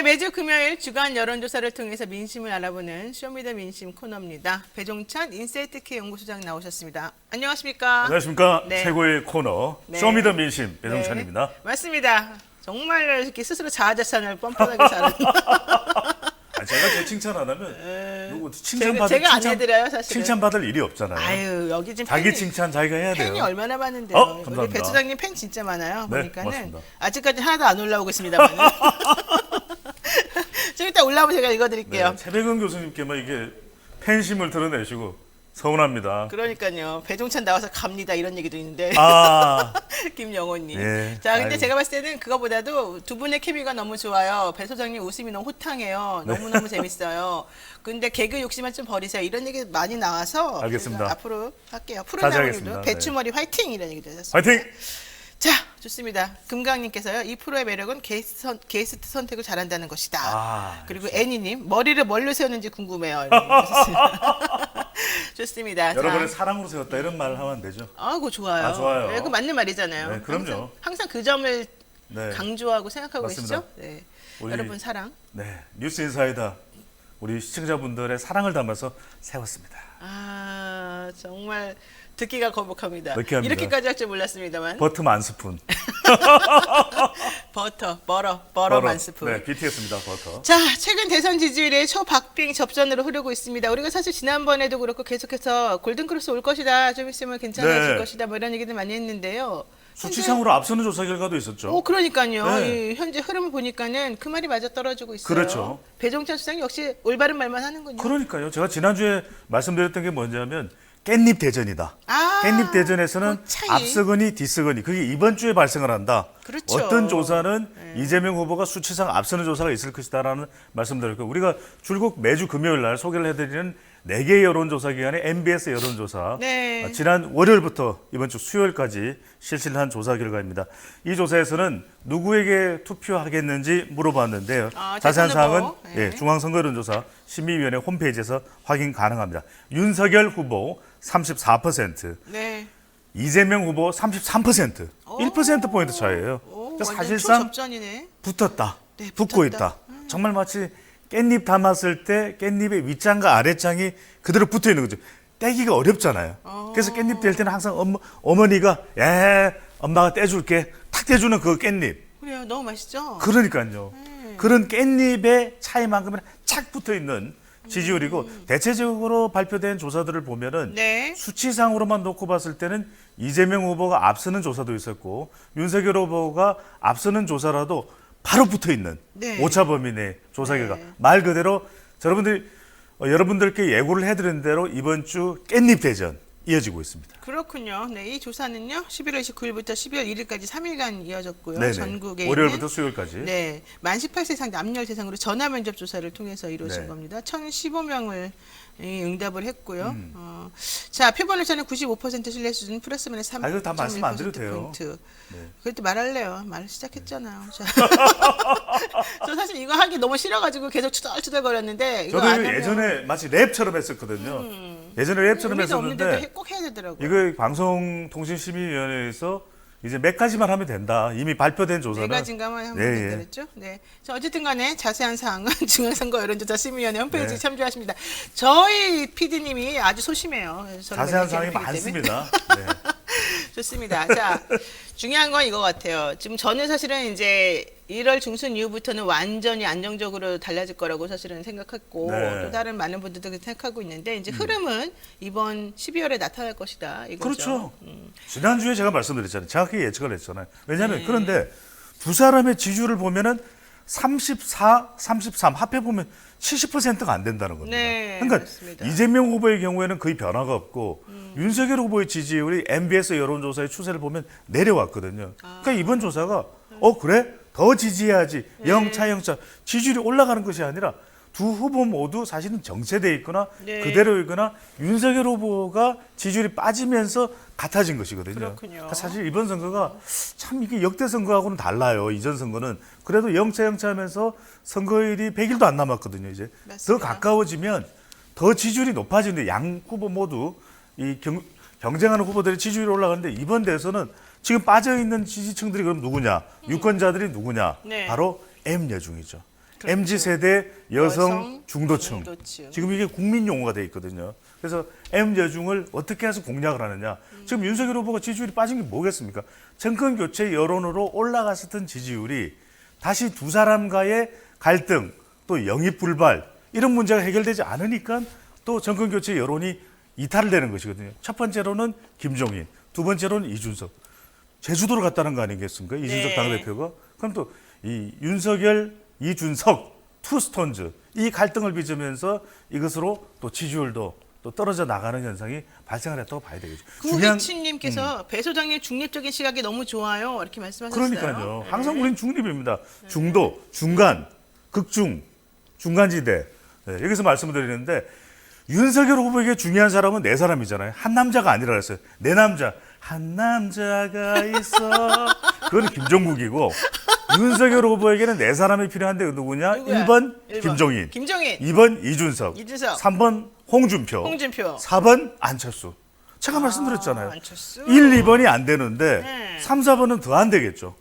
네, 매주 금요일 주간 여론조사를 통해서 민심을 알아보는 쇼미더민심 코너입니다. 배종찬 인사이트K 연구소장 나오셨습니다. 안녕하십니까? 안녕하십니까. 네. 최고의 코너 네. 쇼미더민심 배종찬입니다. 네, 맞습니다. 정말 이렇게 스스로 자아자찬을 뻔뻔하게 잘하는. 제가 제 칭찬 안 하면 누구 제가 안 해드려요, 사실은. 칭찬받을 일이 없잖아요. 아유, 여기 지금 자기 칭찬 자기가 해야 돼요. 팬이 얼마나 많은데요. 감사합니다. 우리 배 소장님 팬 진짜 많아요. 네, 보니까는 고맙습니다. 아직까지 하나도 안 올라오고 있습니다만. 좀 이따 올라오면 제가 읽어드릴게요. 네, 최백은 교수님께만 이게 팬심을 드러내시고 서운합니다. 그러니까요. 배종찬 나와서 갑니다 이런 얘기도 있는데. 아, 김영호님. 예. 자, 근데 아이고. 제가 봤을 때는 그거보다도 두 분의 케미가 너무 좋아요. 배 소장님 웃음이 너무 호탕해요. 네. 너무너무 재밌어요. 근데 개그 욕심만 좀 버리세요. 이런 얘기 많이 나와서 알겠습니다. 제가 앞으로 할게요. 자제하겠습니다. 푸른나무님도 배추머리 화이팅 이런 얘기도 하셨습니다. 화이팅! 자, 좋습니다. 금강님께서요. 이 프로의 매력은 게스트 선택을 잘한다는 것이다. 아, 그리고 애니님 머리를 뭘로 세웠는지 궁금해요. 이런 얘기 하셨습니다. 좋습니다. 여러분의 자. 사랑으로 세웠다 이런 말 하면 안 되죠? 아이고 좋아요. 아, 좋아요. 네, 그 맞는 말이잖아요. 네, 그럼요. 항상 그 점을 네. 강조하고 생각하고 맞습니다. 계시죠? 네. 우리- 여러분 사랑. 네, 뉴스 인사이다 우리 시청자분들의 사랑을 담아서 세웠습니다. 아 정말 듣기가 거북합니다. 느끼합니다. 이렇게까지 할 줄 몰랐습니다만. 버터 만 스푼. 버터 만 스푼. 네, BTS입니다. 버터. 자, 최근 대선 지지율이 초박빙 접전으로 흐르고 있습니다. 우리가 사실 지난번에도 그렇고 계속해서 골든크로스 올 것이다, 좀 있으면 괜찮아질 네. 것이다, 뭐 이런 얘기들 많이 했는데요. 수치상으로 앞서는 조사 결과도 있었죠. 그러니까요. 네. 이 현재 흐름을 보니까는 그 말이 맞아 떨어지고 있어요. 그렇죠. 배종찬 수장이 역시 올바른 말만 하는군요. 그러니까요. 제가 지난주에 말씀드렸던 게 뭐냐면 깻잎 대전이다. 아, 깻잎 대전에서는 그 차이. 앞서거니 뒤서거니 그게 이번 주에 발생을 한다. 그렇죠. 어떤 조사는 이재명 후보가 수치상 앞서는 조사가 있을 것이다라는 말씀드렸고 우리가 줄곧 매주 금요일 날 소개를 해드리는 4개의 여론조사 기관의 MBS 여론조사 네. 지난 월요일부터 이번 주 수요일까지 실시를 한 조사 결과입니다. 이 조사에서는 누구에게 투표하겠는지 물어봤는데요. 아, 자세한 대선 후보. 사항은 네. 중앙선거여론조사 심의위원회 홈페이지에서 확인 가능합니다. 윤석열 후보 34%, 네. 이재명 후보 33%, 오. 1%포인트 차이예요. 오, 그러니까 완전 사실상 초접전이네. 붙었다, 네, 붙고 붙었다. 있다. 정말 마치 깻잎 담았을 때 깻잎의 윗장과 아랫장이 그대로 붙어 있는 거죠. 떼기가 어렵잖아요. 그래서 깻잎 뗄 때는 항상 어머니가 엄마가 떼줄게 탁 떼주는 그 깻잎. 그래요. 너무 맛있죠? 그러니까요. 그런 깻잎의 차이만큼은 착 붙어 있는 지지율이고 대체적으로 발표된 조사들을 보면은 네. 수치상으로만 놓고 봤을 때는 이재명 후보가 앞서는 조사도 있었고 윤석열 후보가 앞서는 조사라도 바로 붙어 있는 네. 오차 범위 내 조사 결과 네. 말 그대로 여러분들께 예고를 해드린 대로 이번 주 깻잎 대전 이어지고 있습니다. 그렇군요. 네, 이 조사는요. 11월 29일부터 12월 1일까지 3일간 이어졌고요. 네네. 전국에 월요일부터 있는 수요일까지. 네, 만 18세 이상 남녀를 대상으로 전화 면접 조사를 통해서 이루어진 네. 겁니다. 1,015명을 응답을 했고요. 자, 표본을 저는 95% 신뢰 수준 플러스 마이너스 3. 이거 다 말씀 안 드려도 돼요. 네. 그래도 말할래요. 말 시작했잖아요. 자. 저 사실 이거 하기 너무 싫어가지고 계속 투덜투덜 거렸는데 이거 저도 안 이거 하면 예전에 마치 랩처럼 했었거든요. 예전에 랩처럼 의미도 없는데도 했었는데 꼭 해야 되더라고요. 이거 방송통신심의위원회에서 이제 몇 가지만 하면 된다. 이미 발표된 조사는. 네 가지인가만 하면 네, 예. 그랬죠. 네. 자, 어쨌든 간에 자세한 사항은 중앙선거 여론조사 심의위원회 홈페이지 네. 참조하십니다. 저희 PD님이 아주 소심해요. 그래서 저를 자세한 맨날 사항이 괴롭히기 때문에. 많습니다. 네. 좋습니다. 자, 중요한 건 이거 같아요. 지금 저는 사실은 이제 1월 중순 이후부터는 완전히 안정적으로 달라질 거라고 사실은 생각했고 네. 또 다른 많은 분들도 그렇게 생각하고 있는데 이제 흐름은 이번 12월에 나타날 것이다. 이거죠. 그렇죠. 지난주에 제가 말씀드렸잖아요. 정확히 예측을 했잖아요. 왜냐하면 그런데 두 사람의 지지율을 보면은 34, 33 합해 보면 70%가 안 된다는 겁니다. 네, 그러니까 맞습니다. 이재명 후보의 경우에는 거의 변화가 없고 윤석열 후보의 지지율이 MBS 여론조사의 추세를 보면 내려왔거든요. 그러니까 이번 조사가 그래? 더 지지해야지. 영차 지지율이 올라가는 것이 아니라 두 후보 모두 사실은 정체돼 있거나 네. 그대로 있거나 윤석열 후보가 지지율이 빠지면서 같아진 것이거든요. 그렇군요. 그러니까 사실 이번 선거가 참 이게 역대 선거하고는 달라요. 이전 선거는 그래도 영차 하면서 선거일이 100일도 안 남았거든요. 이제 맞습니다. 더 가까워지면 더 지지율이 높아지는데 양 후보 모두 이 경쟁하는 후보들의 지지율이 올라가는데 이번 대선은 지금 빠져 있는 지지층들이 그럼 누구냐? 유권자들이 누구냐? 네. 바로 M 여중이죠. MZ 세대 여성 여성 중도층. 중도층. 지금 이게 국민 용어가 돼 있거든요. 그래서 M 여중을 어떻게 해서 공략을 하느냐. 지금 윤석열 후보가 지지율이 빠진 게 뭐겠습니까? 정권 교체 여론으로 올라갔었던 지지율이 다시 두 사람과의 갈등, 또 영입 불발 이런 문제가 해결되지 않으니까 또 정권 교체 여론이 이탈되는 것이거든요. 첫 번째로는 김종인, 두 번째로는 이준석. 제주도로 갔다는 거 아니겠습니까? 이준석 네. 당대표가. 그럼 또 이 윤석열, 이준석, 투스톤즈 이 갈등을 빚으면서 이것으로 또 지지율도 또 떨어져 나가는 현상이 발생을 했다고 봐야 되겠죠. 구기친님께서 배 소장님 중립적인 시각이 너무 좋아요. 이렇게 말씀하셨어요. 그러니까요. 네. 항상 우리는 중립입니다. 중도, 중간, 극중, 중간지대. 네, 여기서 말씀을 드리는데 윤석열 후보에게 중요한 사람은 네 사람이잖아요. 한 남자가 아니라 그랬어요. 네 남자. 한 남자가 있어. 그건 김종국이고 윤석열 후보에게는 네 사람이 필요한데 누구냐? 누구야? 1번 일 번. 김종인, 김종인, 2번 이준석, 이준석. 3번 홍준표, 홍준표. 4번 안철수. 제가 말씀드렸잖아요. 안철수. 1, 2번이 안 되는데 네. 3, 4번은 더 안 되겠죠.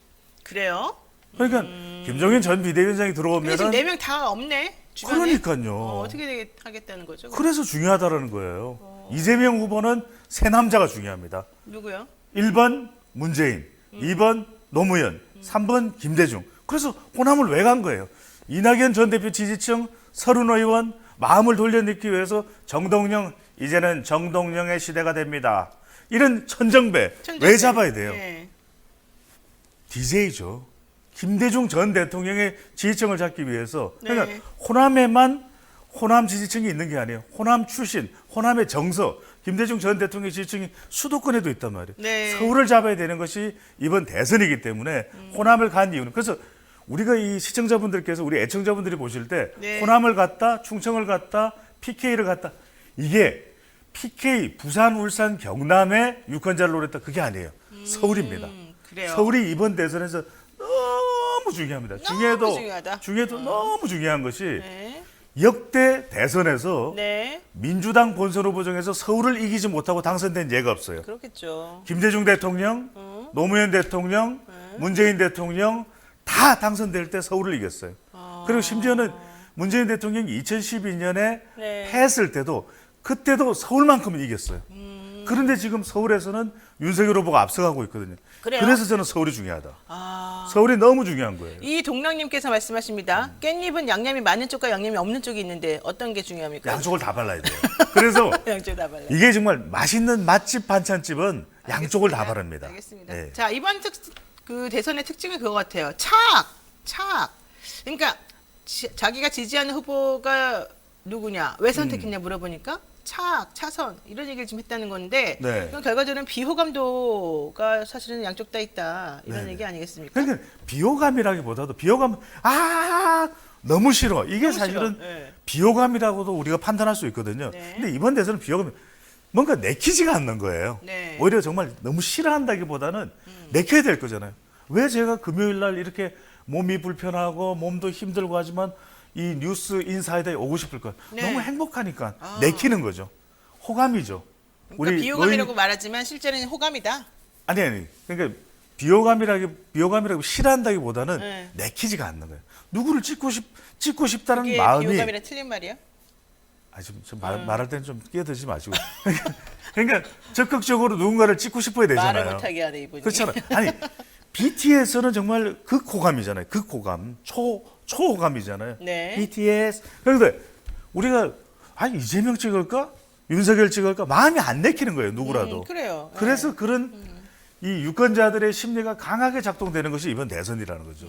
그래요? 그러니까 김종인 전 비대위원장이 근데 지금 들어오면은 4명 다 없네. 주변에. 그러니까요. 어떻게 하겠다는 거죠? 그래서 중요하다라는 거예요. 이재명 후보는 세 남자가 중요합니다. 누구요? 1번 문재인, 2번 노무현, 3번 김대중. 그래서 호남을 왜 간 거예요? 이낙연 전 대표 지지층 30의원 마음을 돌려놓기 위해서 정동영, 이제는 정동영의 시대가 됩니다. 이런 천정배 왜 잡아야 돼요? 네. DJ죠. 김대중 전 대통령의 지지층을 잡기 위해서 그러니까 네. 호남에만 호남 지지층이 있는 게 아니에요. 호남 출신, 호남의 정서, 김대중 전 대통령의 지지층이 수도권에도 있단 말이에요. 네. 서울을 잡아야 되는 것이 이번 대선이기 때문에 호남을 간 이유는 그래서 우리가 이 시청자분들께서 우리 애청자분들이 보실 때 네. 호남을 갔다, 충청을 갔다, PK를 갔다 이게 PK, 부산, 울산, 경남의 유권자를 노렸다 그게 아니에요. 서울입니다. 그래요. 서울이 이번 대선에서 너무 중요합니다. 중요하다. 중에도 너무 중요한 것이 네. 역대 대선에서 네. 민주당 본선 후보 중에서 서울을 이기지 못하고 당선된 예가 없어요. 그렇겠죠. 김대중 대통령, 노무현 대통령, 문재인 대통령 다 당선될 때 서울을 이겼어요. 그리고 심지어는 문재인 대통령이 2012년에 네. 패했을 때도 그때도 서울만큼은 이겼어요. 그런데 지금 서울에서는 윤석열 후보가 앞서가고 있거든요. 그래요? 그래서 저는 서울이 중요하다. 아. 서울이 너무 중요한 거예요. 이 동랑님께서 말씀하십니다. 깻잎은 양념이 많은 쪽과 양념이 없는 쪽이 있는데 어떤 게 중요합니까? 양쪽을 다 발라야 돼요. 그래서 양쪽 다 발라. 이게 정말 맛있는 맛집 반찬집은 양쪽을 다 바릅니다. 알겠습니다. 네. 자, 이번 그 대선의 특징은 그거 같아요. 착. 그러니까 자기가 지지하는 후보가 누구냐, 왜 선택했냐 물어보니까 차선 이런 얘기를 좀 했다는 건데 네. 그럼 결과적으로는 비호감도가 사실은 양쪽 다 있다 이런 네네. 얘기 아니겠습니까? 그러니까 비호감이라기보다도 비호감 너무 싫어. 이게 너무 사실은 싫어. 네. 비호감이라고도 우리가 판단할 수 있거든요. 네. 근데 이번 대선은 비호감이 뭔가 내키지가 않는 거예요. 네. 오히려 정말 너무 싫어한다기보다는 내켜야 될 거잖아요. 왜 제가 금요일 날 이렇게 몸이 불편하고 몸도 힘들고 하지만 이 뉴스 인사이드에 오고 싶을까? 네. 너무 행복하니까 내키는 거죠. 호감이죠. 그러니까 비호감이라고 말하지만 실제는 호감이다. 아니 그러니까 비호감이라고 싫어한다기보다는 네. 내키지가 않는 거예요. 누구를 찍고 싶다는 그게 마음이 비호감이랑 틀린 말이야? 좀 말할 때는 좀 끼어들지 마시고 그러니까 적극적으로 누군가를 찍고 싶어야 되잖아요. 말을 못하게 하네 이분이. 그렇잖아요. 아니 BTS는 정말 극호감이잖아요. 극호감, 초호감이잖아요. 네. BTS. 그런데 우리가 이재명 찍을까, 윤석열 찍을까 마음이 안 내키는 거예요. 누구라도. 그래요. 그래서 그런 이 유권자들의 심리가 강하게 작동되는 것이 이번 대선이라는 거죠.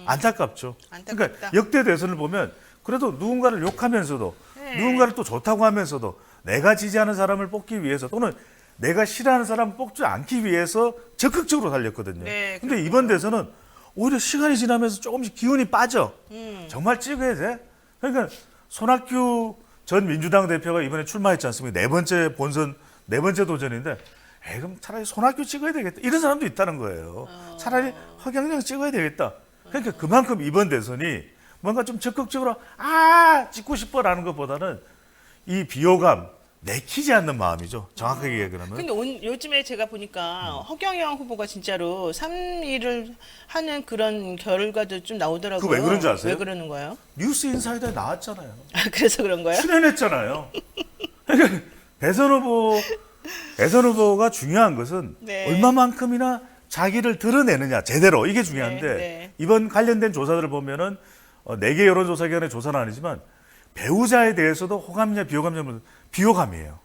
안타깝죠. 안타깝다. 그러니까 역대 대선을 보면 그래도 누군가를 욕하면서도 네. 누군가를 또 좋다고 하면서도 내가 지지하는 사람을 뽑기 위해서 또는 내가 싫어하는 사람을 뽑지 않기 위해서 적극적으로 달렸거든요. 네, 근데 이번 대선은 오히려 시간이 지나면서 조금씩 기운이 빠져. 정말 찍어야 돼. 그러니까 손학규 전 민주당 대표가 이번에 출마했지 않습니까? 네 번째 도전인데 그럼 차라리 손학규 찍어야 되겠다. 이런 사람도 있다는 거예요. 차라리 허경영 찍어야 되겠다. 그러니까 그만큼 이번 대선이 뭔가 좀 적극적으로 찍고 싶어라는 것보다는 이 비호감, 내키지 않는 마음이죠. 정확하게 얘기하면. 근데 요즘에 제가 보니까 허경영 후보가 진짜로 3위를 하는 그런 결과도 좀 나오더라고요. 그거 왜 그런 줄 아세요? 왜 그러는 거예요? 뉴스 인사이더에 나왔잖아요. 아, 그래서 그런 거예요? 출연했잖아요. 그러니까 대선 후보가 중요한 것은 네. 얼마만큼이나 자기를 드러내느냐 제대로 이게 중요한데 네. 이번 관련된 조사들을 보면은 4개 여론조사기관의 조사는 아니지만 배우자에 대해서도 호감이냐 비호감이냐 비호감이에요.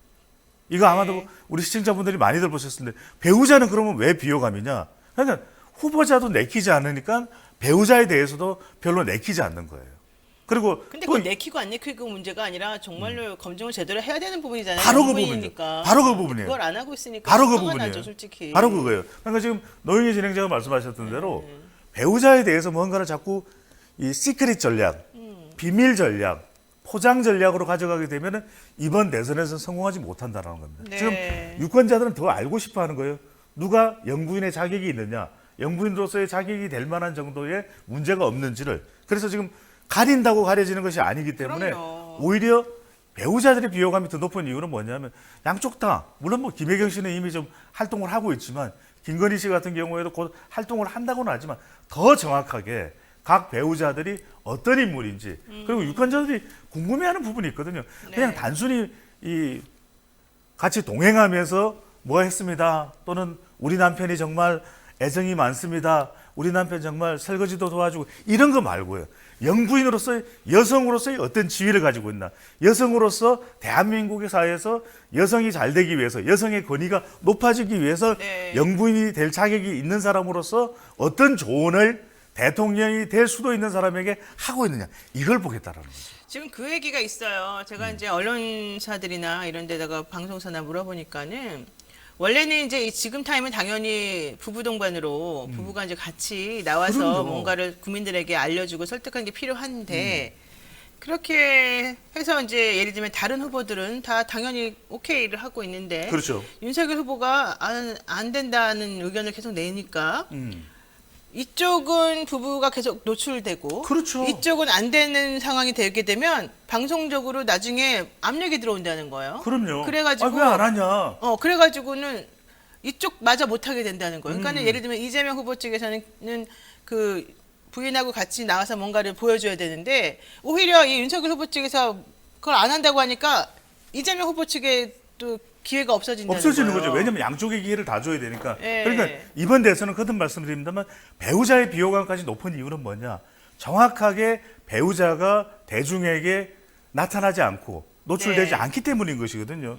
이거 아마도 네. 우리 시청자분들이 많이들 보셨을 텐데 배우자는 그러면 왜 비호감이냐? 그러니까 후보자도 내키지 않으니까 배우자에 대해서도 별로 내키지 않는 거예요. 그리고 근데 또 그건 내키고 안 내키고 문제가 아니라 정말로 검증을 제대로 해야 되는 부분이잖아요. 바로 그 영부인이니까. 부분이죠. 바로 그 부분이에요. 그걸 안 하고 있으니까 바로 그 화가 부분이에요. 나죠, 솔직히. 바로 그거예요. 그러니까 지금 노영희 진행자가 말씀하셨던 대로 배우자에 대해서 뭔가를 자꾸 이 시크릿 전략, 비밀 전략, 포장 전략으로 가져가게 되면은 이번 대선에서 성공하지 못한다는 겁니다. 네. 지금 유권자들은 더 알고 싶어 하는 거예요. 누가 영부인의 자격이 있느냐, 영부인으로서의 자격이 될 만한 정도의 문제가 없는지를. 그래서 지금 가린다고 가려지는 것이 아니기 때문에 그럼요. 오히려 배우자들의 비호감이 더 높은 이유는 뭐냐면 양쪽 다 물론 뭐 김혜경 씨는 이미 좀 활동을 하고 있지만 김건희 씨 같은 경우에도 곧 활동을 한다고는 하지만 더 정확하게 각 배우자들이 어떤 인물인지 그리고 유권자들이 궁금해하는 부분이 있거든요. 그냥 네. 단순히 이 같이 동행하면서 뭐 했습니다. 또는 우리 남편이 정말 애정이 많습니다. 우리 남편 정말 설거지도 도와주고 이런 거 말고요. 영부인으로서의 여성으로서의 어떤 지위를 가지고 있나. 여성으로서 대한민국의 사회에서 여성이 잘 되기 위해서 여성의 권위가 높아지기 위해서 네. 영부인이 될 자격이 있는 사람으로서 어떤 조언을 대통령이 될 수도 있는 사람에게 하고 있느냐. 이걸 보겠다라는 거죠. 지금 그 얘기가 있어요. 제가 이제 언론사들이나 이런 데다가 방송사나 물어보니까는 원래는 이제 지금 타임은 당연히 부부 동반으로 부부가 이제 같이 나와서 그럼요. 뭔가를 국민들에게 알려주고 설득하는 게 필요한데 그렇게 해서 이제 예를 들면 다른 후보들은 다 당연히 오케이를 하고 있는데 그렇죠. 윤석열 후보가 안 된다는 의견을 계속 내니까 이쪽은 부부가 계속 노출되고 그렇죠. 이쪽은 안 되는 상황이 되게 되면 방송적으로 나중에 압력이 들어온다는 거예요. 그럼요. 그래가지고 왜 안 하냐. 그래가지고는 이쪽마저 못하게 된다는 거예요. 음. 그러니까는 예를 들면 이재명 후보 측에서는 그 부인하고 같이 나와서 뭔가를 보여줘야 되는데 오히려 이 윤석열 후보 측에서 그걸 안 한다고 하니까 이재명 후보 측에 또 기회가 없어진다는 없어지는 거예요. 거죠. 왜냐면 양쪽의 기회를 다 줘야 되니까. 예. 그러니까 이번 대선은 거듭 말씀드립니다만 배우자의 비호감까지 높은 이유는 뭐냐. 정확하게 배우자가 대중에게 나타나지 않고 노출되지 네. 않기 때문인 것이거든요.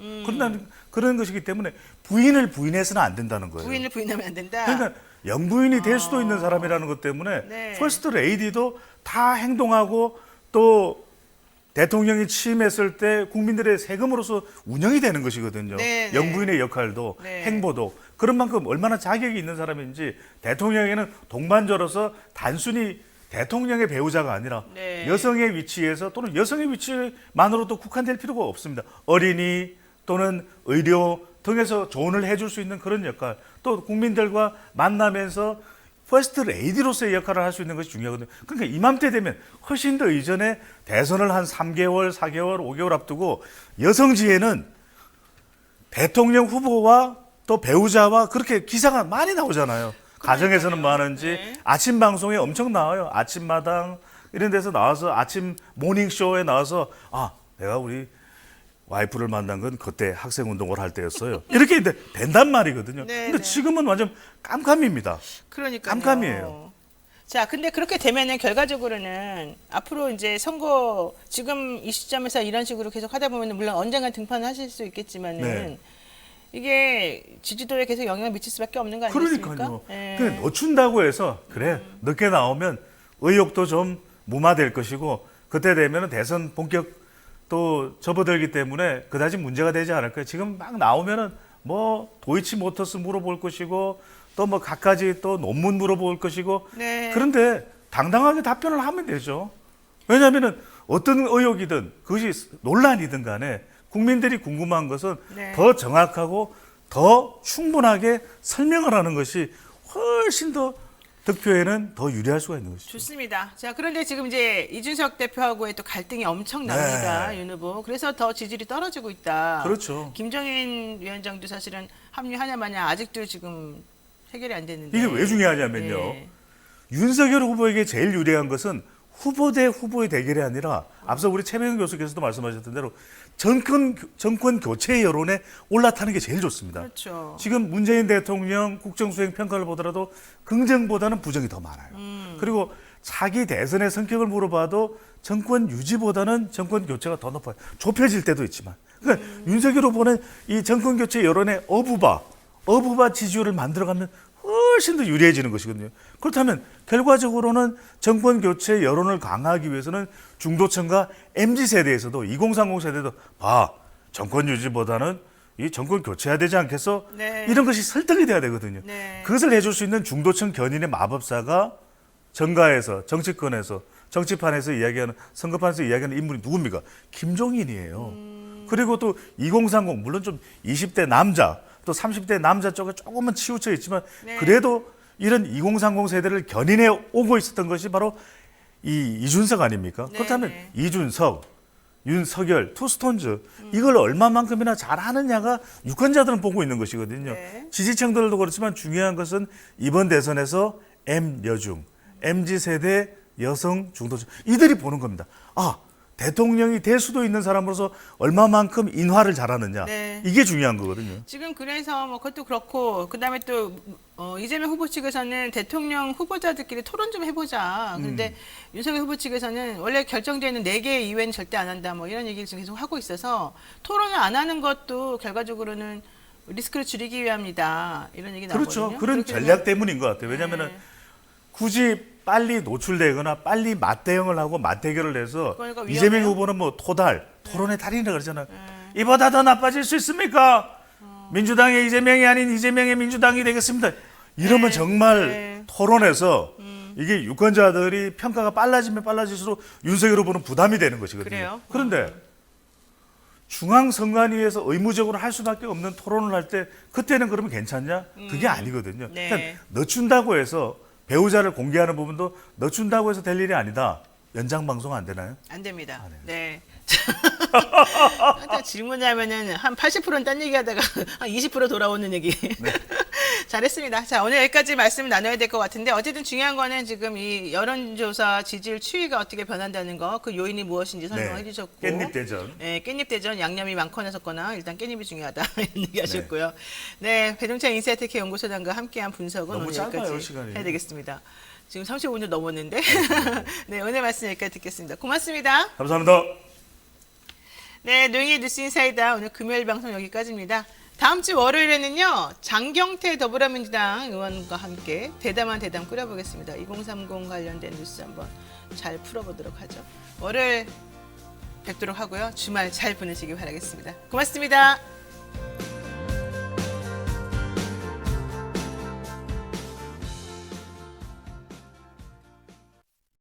그런 것이기 때문에 부인을 부인해서는 안 된다는 거예요. 부인을 부인하면 안 된다. 그러니까 영부인이 될 수도 있는 사람이라는 것 때문에 네. 퍼스트 레이디도 다 행동하고 또 대통령이 취임했을 때 국민들의 세금으로서 운영이 되는 것이거든요. 네, 네. 영부인의 역할도 네. 행보도 그런 만큼 얼마나 자격이 있는 사람인지 대통령에는 동반자로서 단순히 대통령의 배우자가 아니라 네. 여성의 위치에서 또는 여성의 위치만으로도 국한될 필요가 없습니다. 어린이 또는 의료 등에서 조언을 해줄 수 있는 그런 역할 또 국민들과 만나면서 퍼스트 레이디로서의 역할을 할 수 있는 것이 중요하거든요. 그러니까 이맘때 되면 훨씬 더 이전에 대선을 한 3개월, 4개월, 5개월 앞두고 여성지에는 대통령 후보와 또 배우자와 그렇게 기사가 많이 나오잖아요. 가정에서는 많은지 네. 아침 방송에 엄청 나와요. 아침마당 이런 데서 나와서 아침 모닝쇼에 나와서 내가 우리 와이프를 만난 건 그때 학생 운동을 할 때였어요. 이렇게 된단 말이거든요. 네, 근데 네. 지금은 완전 깜깜입니다. 그러니까요. 깜깜이에요. 자, 근데 그렇게 되면은 결과적으로는 앞으로 이제 선거 지금 이 시점에서 이런 식으로 계속 하다 보면은 물론 언젠가 등판을 하실 수 있겠지만은 네. 이게 지지도에 계속 영향을 미칠 수밖에 없는 거 아니겠습니까? 그러니까요. 예. 근데 늦춘다고 해서 그래 늦게 나오면 의욕도 좀 무마될 것이고 그때 되면 대선 본격 또 접어들기 때문에 그다지 문제가 되지 않을 거예요. 지금 막 나오면은 뭐 도이치모터스 물어볼 것이고 또 뭐 갖가지 또 논문 물어볼 것이고 네. 그런데 당당하게 답변을 하면 되죠. 왜냐하면은 어떤 의혹이든 그것이 논란이든 간에 국민들이 궁금한 것은 네. 더 정확하고 더 충분하게 설명을 하는 것이 훨씬 더 득표에는 더 유리할 수가 있는 것이죠. 좋습니다. 자, 그런데 지금 이제 이준석 대표하고의 또 갈등이 엄청 납니다. 네. 윤 후보. 그래서 더 지지율이 떨어지고 있다. 그렇죠. 김종인 위원장도 사실은 합류하냐 마냐 아직도 지금 해결이 안 됐는데. 이게 왜 중요하냐면요. 네. 윤석열 후보에게 제일 유리한 것은 후보 대 후보의 대결이 아니라 앞서 우리 최병현 교수께서도 말씀하셨던 대로 정권 교체 여론에 올라타는 게 제일 좋습니다. 그렇죠. 지금 문재인 대통령 국정수행 평가를 보더라도 긍정보다는 부정이 더 많아요. 그리고 차기 대선의 성격을 물어봐도 정권 유지보다는 정권 교체가 더 높아요. 좁혀질 때도 있지만. 그러니까 윤석열 후보는 이 정권 교체 여론의 어부바 지지율을 만들어가면 훨씬 더 유리해지는 것이거든요. 그렇다면 결과적으로는 정권 교체 여론을 강화하기 위해서는 중도층과 MZ세대에서도 2030 세대도 정권 유지보다는 이 정권 교체해야 되지 않겠어? 네. 이런 것이 설득이 돼야 되거든요. 네. 그것을 해줄 수 있는 중도층 견인의 마법사가 정가에서 정치권에서 정치판에서 이야기하는 선거판에서 이야기하는 인물이 누굽니까? 김종인이에요. 그리고 또 2030 물론 좀 20대 남자 또 30대 남자 쪽에 조금은 치우쳐 있지만 네. 그래도 이런 2030 세대를 견인해 오고 있었던 것이 바로 이 이준석 아닙니까? 네, 그렇다면 네. 이준석, 윤석열, 투스톤즈 이걸 얼마만큼이나 잘하느냐가 유권자들은 보고 있는 것이거든요. 네. 지지층들도 그렇지만 중요한 것은 이번 대선에서 M여중, MZ세대 여성 중도층 이들이 보는 겁니다. 대통령이 될 수도 있는 사람으로서 얼마만큼 인화를 잘하느냐 네. 이게 중요한 거거든요. 지금 그래서 뭐 그것도 그렇고 그다음에 또 이재명 후보 측에서는 대통령 후보자들끼리 토론 좀 해보자. 그런데 윤석열 후보 측에서는 원래 결정되어 있는 4개의 이외는 절대 안 한다. 뭐 이런 얘기를 지금 계속 하고 있어서 토론을 안 하는 것도 결과적으로는 리스크를 줄이기 위함이다. 이런 얘기 나오거든요. 그렇죠. 그런 그렇게 전략 때문인 것 같아요. 왜냐하면 네. 굳이 빨리 노출되거나 빨리 맞대응을 하고 맞대결을 해서 그러니까 위험해요? 이재명 후보는 뭐 토론의 달인이라 그러잖아요. 이보다 더 나빠질 수 있습니까? 민주당의 이재명이 아닌 이재명의 민주당이 되겠습니다. 이러면 네. 정말 네. 토론에서 이게 유권자들이 평가가 빨라지면 빨라질수록 윤석열 후보는 부담이 되는 것이거든요. 그래요? 그런데 중앙선관위에서 의무적으로 할 수밖에 없는 토론을 할 때 그때는 그러면 괜찮냐? 그게 아니거든요. 네. 그러니까 늦춘다고 해서 배우자를 공개하는 부분도 늦춘다고 해서 될 일이 아니다. 연장 방송 안 되나요? 안 됩니다. 네. 네. 일단 질문하면은 한 80%는 딴 얘기하다가 한 20% 돌아오는 얘기. 잘했습니다. 자, 오늘 여기까지 말씀 나눠야 될 것 같은데 어쨌든 중요한 거는 지금 이 여론조사 지지율 추이가 어떻게 변한다는 거, 그 요인이 무엇인지 설명을 해주셨고. 깻잎 대전. 네, 깻잎 대전 양념이 많거나 적거나 일단 깻잎이 중요하다 이런 얘기 하셨고요. 네, 배동찬 인사이트K 연구소장과 함께한 분석은 너무 오늘 짧아요, 여기까지 시간이. 해야 되겠습니다. 지금 35분 넘었는데. 네, 오늘 말씀 여기까지 듣겠습니다. 고맙습니다. 감사합니다. 네, 노영희 뉴스 인사이다. 오늘 금요일 방송 여기까지입니다. 다음 주 월요일에는요, 장경태 더불어민주당 의원과 함께 대담한 대담 꾸려보겠습니다. 2030 관련된 뉴스 한번 잘 풀어보도록 하죠. 월요일 뵙도록 하고요. 주말 잘 보내시기 바라겠습니다. 고맙습니다.